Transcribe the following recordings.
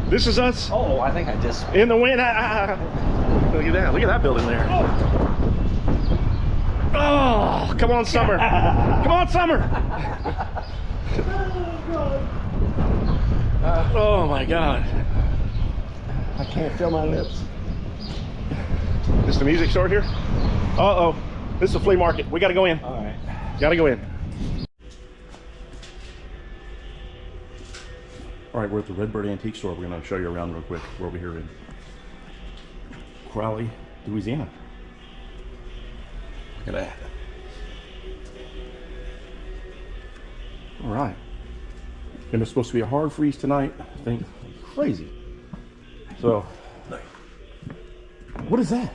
This is us. Oh, I think I just... In the wind. Look at that. Look at that building there. Oh, come on, Summer. Come on, Summer. Oh, my God. I can't feel my lips. This is the music store here? Uh-oh. This is a flea market. We got to go in. All right. Got to go in. All right, we're at the Redbird Antique Store. We're going to show you around real quick. We're over here in Crowley, Louisiana. Look at that. All right. And it's supposed to be a hard freeze tonight. I think crazy. So, what is that?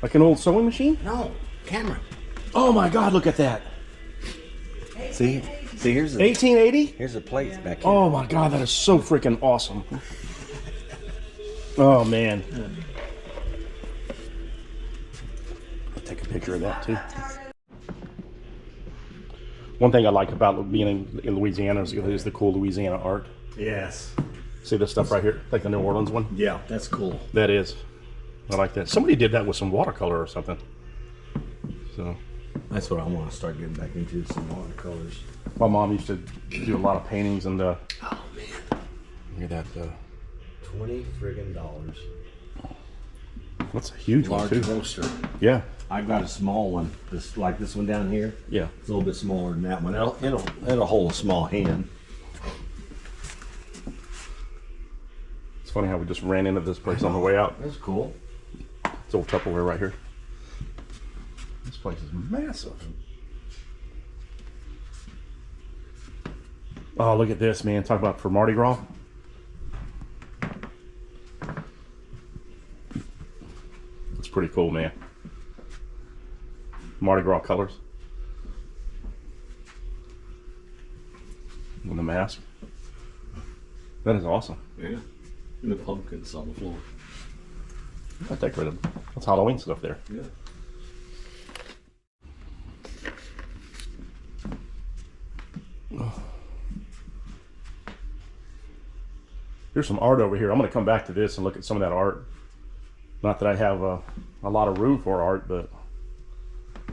Like an old sewing machine? No, camera. Oh my God, look at that. See, here's the 1880? Here's the plates back here. Oh my God, that is so freaking awesome. Oh man. I'll take a picture of that too. One thing I like about being in Louisiana is the cool Louisiana art. Yes. See this stuff right here? Like the New Orleans one? Yeah, that's cool. That is. I like that. Somebody did that with some watercolor or something. So That's what I want to start getting back into, some watercolors. my mom used to do a lot of paintings and oh man, look at that. $20 friggin' dollars. That's a huge one Large too. poster. Yeah. I've got a small one, this like this one down here. Yeah. It's a little bit smaller than that one. It'll hold a small hand. It's funny how we just ran into this place on the way out. That's cool. It's old Tupperware right here. This place is massive. Oh, look at this, man. Talk about for Mardi Gras. It's pretty cool, man. Mardi Gras colors. And the mask. That is awesome. Yeah. And the pumpkins on the floor. I decorated. That's Halloween stuff there. Yeah. There's some art over here. I'm going to come back to this and look at some of that art. Not that I have a lot of room for art, but...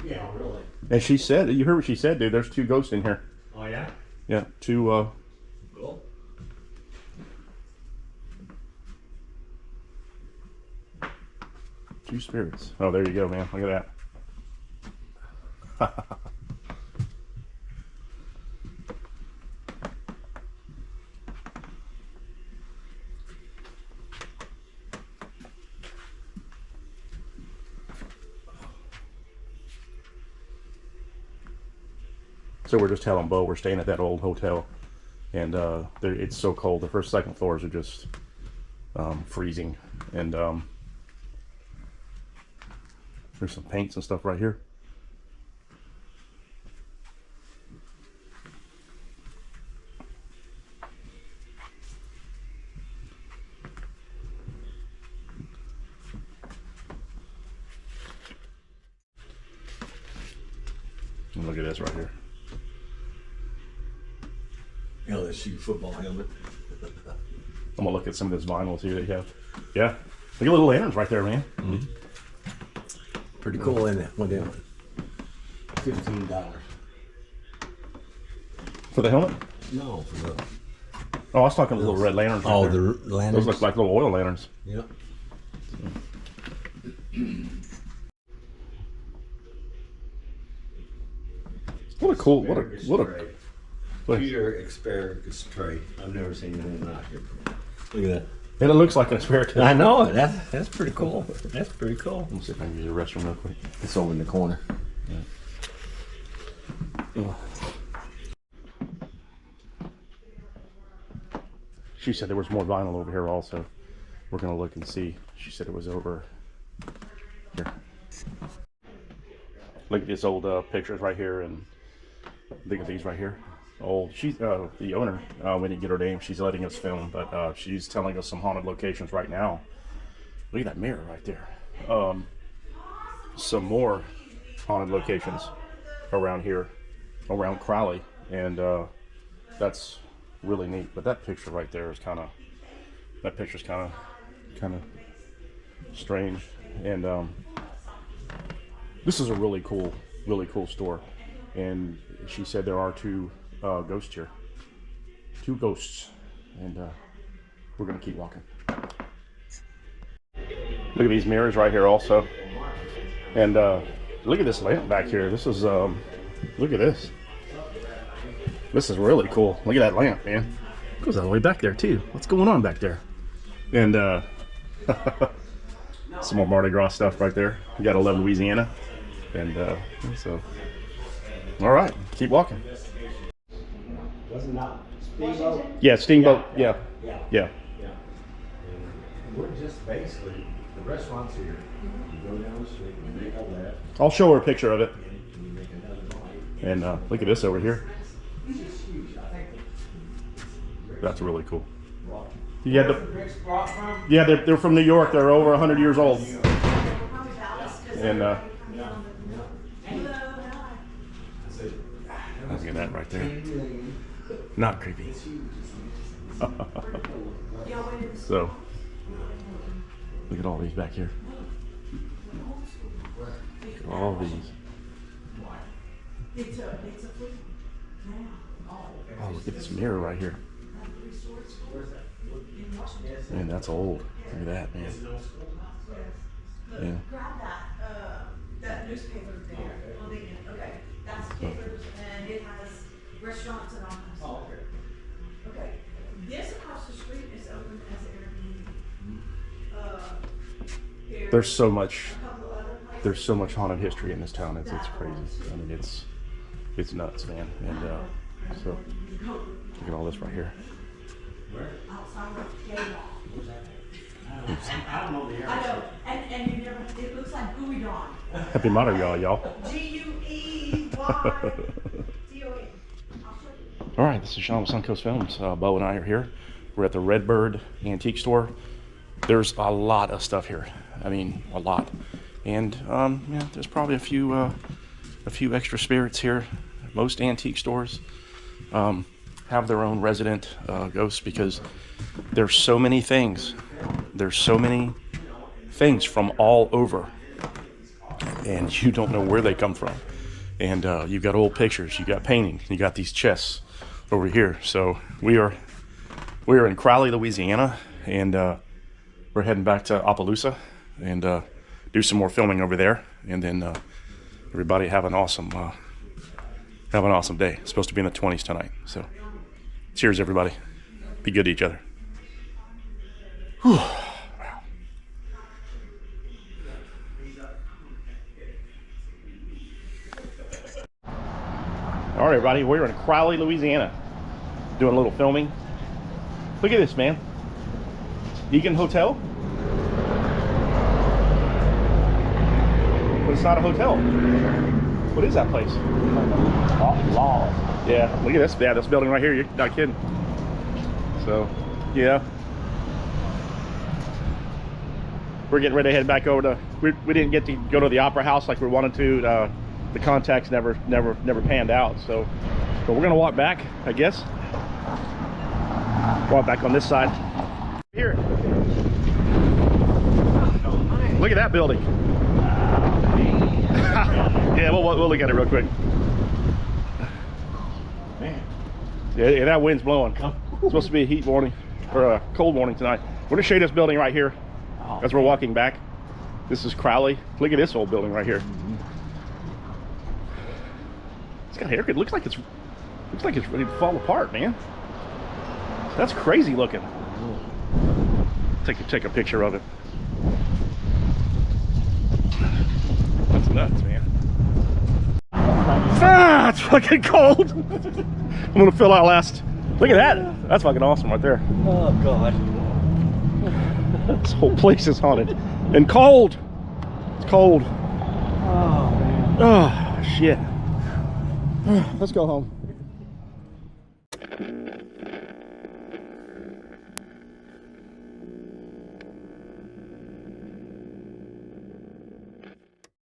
Yeah, really. And she said, you heard what she said, dude. There's 2 ghosts in here. Oh yeah? Yeah, 2, Cool. Two spirits. Oh, there you go, man. Look at that. So we're just telling Bo we're staying at that old hotel, and it's so cold. The first, second floors are just freezing, and there's some paints and stuff right here. And look at this right here. You know, that shoot football helmet. I'm gonna look at some of this vinyl, see what they have. Yeah, look at little lanterns right there, man. Mm-hmm. Pretty cool, isn't it? What down? $15. For the helmet? No, for the... Oh, I was talking little red lanterns. Right Oh, there. the lanterns? Those look like little oil lanterns. Yep. What a cool, what a Peter asparagus tray. I've never seen anything like it. Look at that. And it looks like an asparagus. I know it. That's pretty cool. That's pretty cool. Let me see if I can use the restroom real quick. It's over in the corner. Yeah. She said there was more vinyl over here also. We're gonna look and see. She said it was over here. Look at these old pictures right here, and look at these right here. Old. She's the owner. We didn't get her name. She's letting us film, but she's telling us some haunted locations right now. Look at that mirror right there. Some more haunted locations around here, around Crowley, and that's really neat. But that picture right there is kind of That picture's kind of strange. And this is a really cool store. And she said there are two ghosts here. Two ghosts. And we're gonna keep walking. Look at these mirrors right here also. And look at this lamp back here. This is look at this. This is really cool. Look at that lamp, man. It goes all the way back there too. What's going on back there? And some more Mardi Gras stuff right there. You gotta love Louisiana. And so, all right, keep walking. Wasn't that Steamboat? Yeah, Steamboat. Yeah. We're just basically, the restaurant's here. You go down the street, you make a left, I'll show her a picture of it. and you make another right. And look at this over here. That's really cool. Yeah, they're from New York. They're over 100 years old. And look at that right there. Not creepy. So, look at all these back here. Look at all these. Oh, look at this mirror right here. Man, that's old. Look at that, man. Yeah. Grab that newspaper there. Okay, that's papers, and it has restaurants and all kinds of stuff. Okay, this across the street is open as Airbnb. There's so much. A couple other places. There's so much haunted history in this town. It's crazy. I mean, it's nuts, man. And so look at all this right here. Outside of the gate. I don't know the area. I know, and you never, it looks like Gooey Dawn. Happy Mardi Gras, y'all. G-U-E-Y-D-O-N. All right, this is Sean with Suncoast Films. Bo and I are here. We're at the Redbird Antique Store. There's a lot of stuff here. I mean, a lot. And yeah, there's probably a few extra spirits here. Most antique stores have their own resident ghosts because there's so many things. There's so many things from all over, and you don't know where they come from. And you've got old pictures, you got paintings, you got these chests over here. So we are in Crowley, Louisiana, and we're heading back to Opelousas and do some more filming over there. And then everybody have an awesome day. It's supposed to be in the 20s tonight. So cheers, everybody. Be good to each other. Whew. Wow. All right, everybody, we're in Crowley, Louisiana, doing a little filming. Look at this, man. Egan Hotel? But it's not a hotel. What is that place? Law. Yeah, look at this. Yeah, this building right here. You're not kidding. So, yeah. We're getting ready to head back over to. We didn't get to go to the Opera House like we wanted to. The contacts never panned out. So, but we're gonna walk back, I guess. Walk back on this side. Here. Look at that building. Yeah, we'll look at it real quick. Man. Yeah, that wind's blowing. It's supposed to be a heat warning or a cold warning tonight. We're gonna show you this building right here as we're walking back. This is Crowley. Look at this old building right here. It's got a haircut. Looks like it's ready to fall apart, man. That's crazy looking. Take a picture of it. That's nuts, man. Ah, it's fucking cold. I'm gonna fill out last. Look at that. That's fucking awesome right there. Oh, God. This whole place is haunted. And cold. It's cold. Oh, man. Oh, shit. Let's go home.